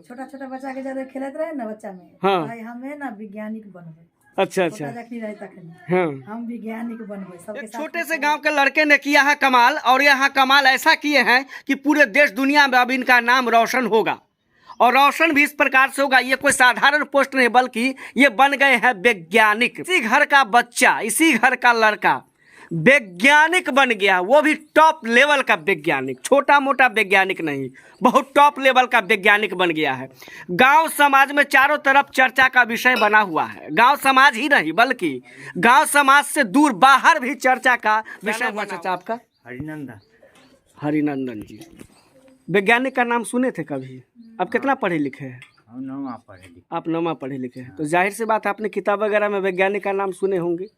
छोटा छोटा बच्चा के जब खेलत रहे ना बच्चा में हाँ। भाई हमें ना वैज्ञानिक बनबे। अच्छा अच्छा हाँ। हम वैज्ञानिक बनबे सबके साथ। छोटे से गांव के लड़के ने किया है कमाल, और यहाँ कमाल ऐसा किए हैं कि पूरे देश दुनिया में अब इनका नाम रोशन होगा, और रोशन भी इस प्रकार से होगा। ये कोई साधारण पोस्ट नहीं, बल्कि ये बन गए हैं वैज्ञानिक। इसी घर का बच्चा, इसी घर का लड़का वैज्ञानिक बन गया, वो भी टॉप लेवल का वैज्ञानिक, छोटा मोटा वैज्ञानिक नहीं, बहुत टॉप लेवल का वैज्ञानिक बन गया है। गांव समाज में चारों तरफ चर्चा का विषय बना हुआ है। गांव समाज ही नहीं बल्कि गांव समाज से दूर बाहर भी चर्चा का विषय हुआ। चाचा आपका? हरिनंदन। हरिनंदन जी। वैज्ञानिक का नाम सुने थे कभी? आप कितना पढ़े लिखे हैं? हम नौवां पढ़े लिखे। आप नौवां पढ़े लिखे हैं, तो जाहिर सी बात है आपने किताब वगैरह में वैज्ञानिक का नाम सुने होंगे।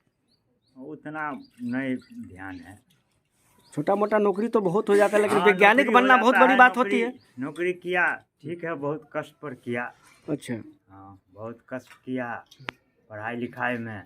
उतना नहीं ध्यान है। छोटा मोटा नौकरी तो बहुत हो जाता है, लेकिन हाँ, वैज्ञानिक बनना बहुत बड़ी बात होती है। नौकरी किया, ठीक है, बहुत कष्ट पर किया। अच्छा। हाँ, बहुत कष्ट किया पढ़ाई लिखाई में।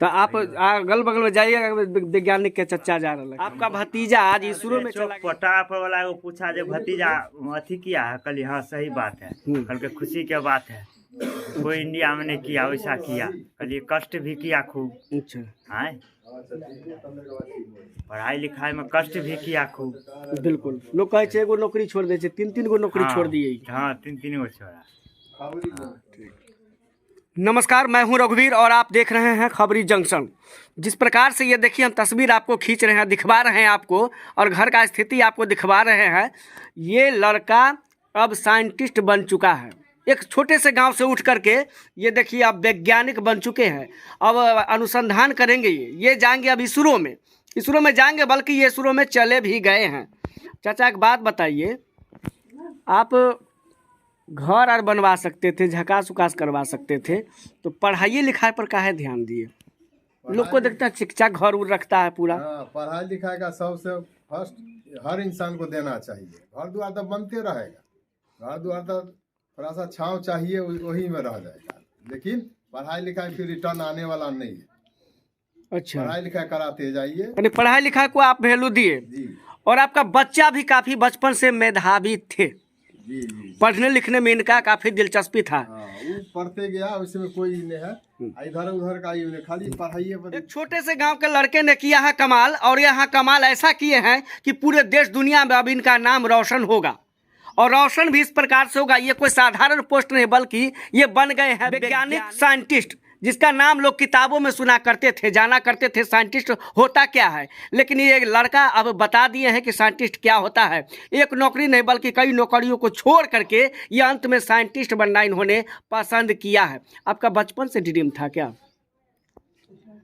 तो आप अगल बगल में जाइएगा, वैज्ञानिक के चर्चा जा रहा है। आपका भतीजा आज इसरो में चला गया। पटा पर वाला को पूछा जब भतीजा अथी किया है, कल हाँ सही बात है, कल के खुशी के बात है। कोई इंडिया में नहीं किया वैसा किया, कल ये कष्ट भी किया खूब। अच्छा। हाँ, पढ़ाई लिखाई में कष्ट भी किया खूब। बिल्कुल, लोग कहे छे एगो नौकरी छोड़ दे छे, तीन तीन गो नौकरी छोड़ दिए। हाँ, तीन गो छोड़ा। नमस्कार, मैं हूं रघुवीर और आप देख रहे हैं खबरी जंक्शन। जिस प्रकार से ये देखिए हम तस्वीर आपको खींच रहे हैं, दिखवा रहे हैं आपको, और घर का स्थिति आपको दिखवा रहे हैं। ये लड़का अब साइंटिस्ट बन चुका है। एक छोटे से गांव से उठ करके ये देखिए अब वैज्ञानिक बन चुके हैं। अब अनुसंधान करेंगे, ये जाएंगे अब इसरो में जाएंगे, बल्कि ये इसरो में चले भी गए हैं। चाचा एक बात बताइए, आप घर और बनवा सकते थे, झकास उकास करवा सकते थे, तो पढ़ाई लिखाई पर काहे ध्यान दिए? लोग को देखता है शिक्षा घर उर रखता है पूरा। पढ़ाई लिखाई का सबसे फर्स्ट हर इंसान को देना चाहिए। घर द्वार तो बनते रहेगा, घर द्वार तो थोड़ा सा छांव चाहिए, वही में रह जाएगा, लेकिन पढ़ाई लिखाई फिर रिटर्न आने वाला नहीं है। अच्छा, पढ़ाई लिखाई कराते जाइए। यानी पढ़ाई लिखाई को आप वैल्यू दिए। जी। और आपका बच्चा भी काफी बचपन से मेधावी थे। जी जी। पढ़ने लिखने में इनका काफी दिलचस्पी था। हाँ, वो पढ़ते गया, उसमें कोई नहीं है इधर उधर का, ये खाली पढ़ाई पर। एक छोटे से गांव के लड़के ने किया है कमाल, और यहाँ कमाल ऐसा किए हैं कि पूरे देश दुनिया में अब इनका नाम रोशन होगा, और रोशन भी इस प्रकार से होगा। ये कोई साधारण पोस्ट नहीं, बल्कि ये बन गए हैं वैज्ञानिक साइंटिस्ट, जिसका नाम लोग किताबों में सुना करते थे, जाना करते थे साइंटिस्ट होता क्या है। लेकिन ये लड़का अब बता दिए हैं कि साइंटिस्ट क्या होता है। एक नौकरी नहीं बल्कि कई नौकरियों को छोड़ करके ये अंत में साइंटिस्ट बनना इन्होंने पसंद किया है। आपका बचपन से ड्रीम था क्या?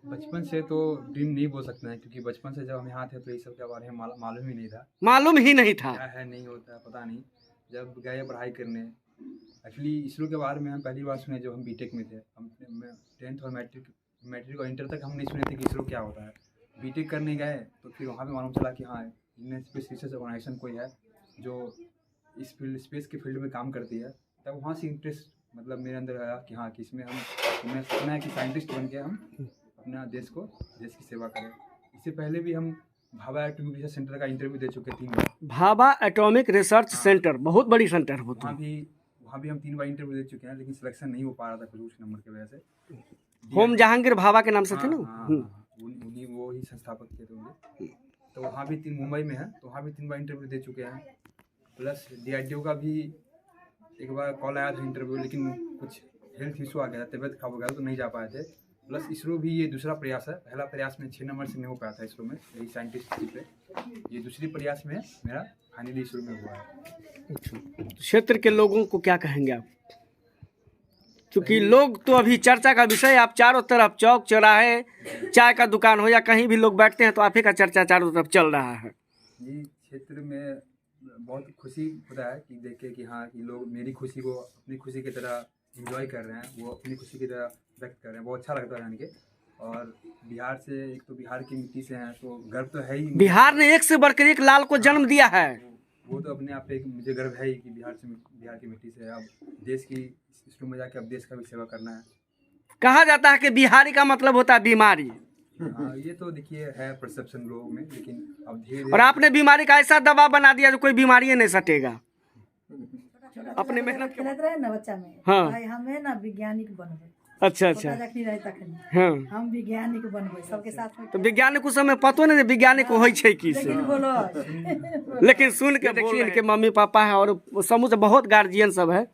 बचपन से तो ड्रीम नहीं बोल सकते हैं, क्योंकि बचपन से जब हम यहाँ थे तो ये सब के बारे में मालूम ही नहीं था। मालूम ही नहीं था क्या है नहीं होता है पता नहीं। जब गए पढ़ाई करने, एक्चुअली इसरो के बारे में हम पहली बार सुने जब हम बीटेक में थे। हम 10th और मैट्रिक और इंटर तक हम नहीं सुने थे कि इसरो क्या होता है। बीटेक करने गए तो फिर वहाँ पे मालूम चला कि हाँ, इंडियन स्पेस रिसर्च ऑर्गेनाइजेशन कोई है जो इस फील्ड स्पेस के फील्ड में काम करती है। तब वहाँ से इंटरेस्ट मतलब मेरे अंदर आया कि हाँ, कि इसमें हमने सुना है कि साइंटिस्ट बन के हम अपना देश की सेवा करें। इससे पहले भी हम भाभा एटॉमिक रिसर्च सेंटर का इंटरव्यू दे चुके 3 बार। भाभा एटॉमिक रिसर्च सेंटर बहुत बड़ी सेंटर होती है। वहाँ भी हम 3 बार इंटरव्यू दे चुके हैं, लेकिन सिलेक्शन नहीं हो पा रहा था कुछ नंबर की वजह से। होम जहांगीर भाभा के नाम से थे ना। उन्हीं वो ही संस्थापक थे तो तो वहाँ भी 3 मुंबई में है, तो वहाँ भी 3 बार इंटरव्यू दे चुके हैं। प्लस DRDO का भी एक बार कॉल आया था इंटरव्यू, लेकिन कुछ हेल्थ इशू आ गया, तबियत खराब हो गया तो नहीं जा पाए थे। प्लस इसरो भी ये दूसरा प्रयास है। पहला प्रयास में 6 नंबर से नहीं हो पाया था इसरो में, यही साइंटिस्ट पे। ये दूसरी प्रयास में मेरा फाइनली इसरो में हुआ है। क्षेत्र के लोगों को क्या कहेंगे आप? क्योंकि लोग तो अभी चर्चा का विषय, आप चारों तरफ चौक चौराहे चाय का दुकान हो या कहीं भी लोग बैठते हैं तो आप ही का चर्चा चारों तरफ चल रहा है। जी, क्षेत्र में बहुत खुशी होता है कि देखे कि हाँ, कि लोग मेरी खुशी को अपनी खुशी की तरह एंजॉय कर रहे हैं, वो अपनी खुशी की तरह व्यक्त कर रहे हैं। बहुत अच्छा लगता है जान के। और बिहार से, एक तो बिहार की मिट्टी से हैं तो गर्व तो है ही। बिहार ने एक से बढ़कर एक लाल को जन्म दिया है। वो तो अपने आप पे एक मुझे गर्व है ही कि बिहार की मिट्टी से अब देश की इसरो में जाके अब देश का भी सेवा करना है। कहा जाता है कि बिहारी का मतलब होता है बीमारी। हाँ, ये तो देखिए है परसेप्शन लोगों में, लेकिन अब धीरे और आपने बीमारी का ऐसा दवा बना दिया जो कोई बीमारी नहीं सटेगा। अपने मेहनत के खेलत रहे ना बच्चा में हाँ। भाई हमें ना वैज्ञानिक बनबे अच्छा अच्छा छोटा जखनी रहे तखनी हाँ हम वैज्ञानिक बनबे सबके साथ में तो वैज्ञानिक उस समय पतो नहीं वैज्ञानिक होइ छै की से लेकिन बोलो लेकिन सुन के देखिए इनके मम्मी पापा है और समूह से बहुत गार्जियन सब है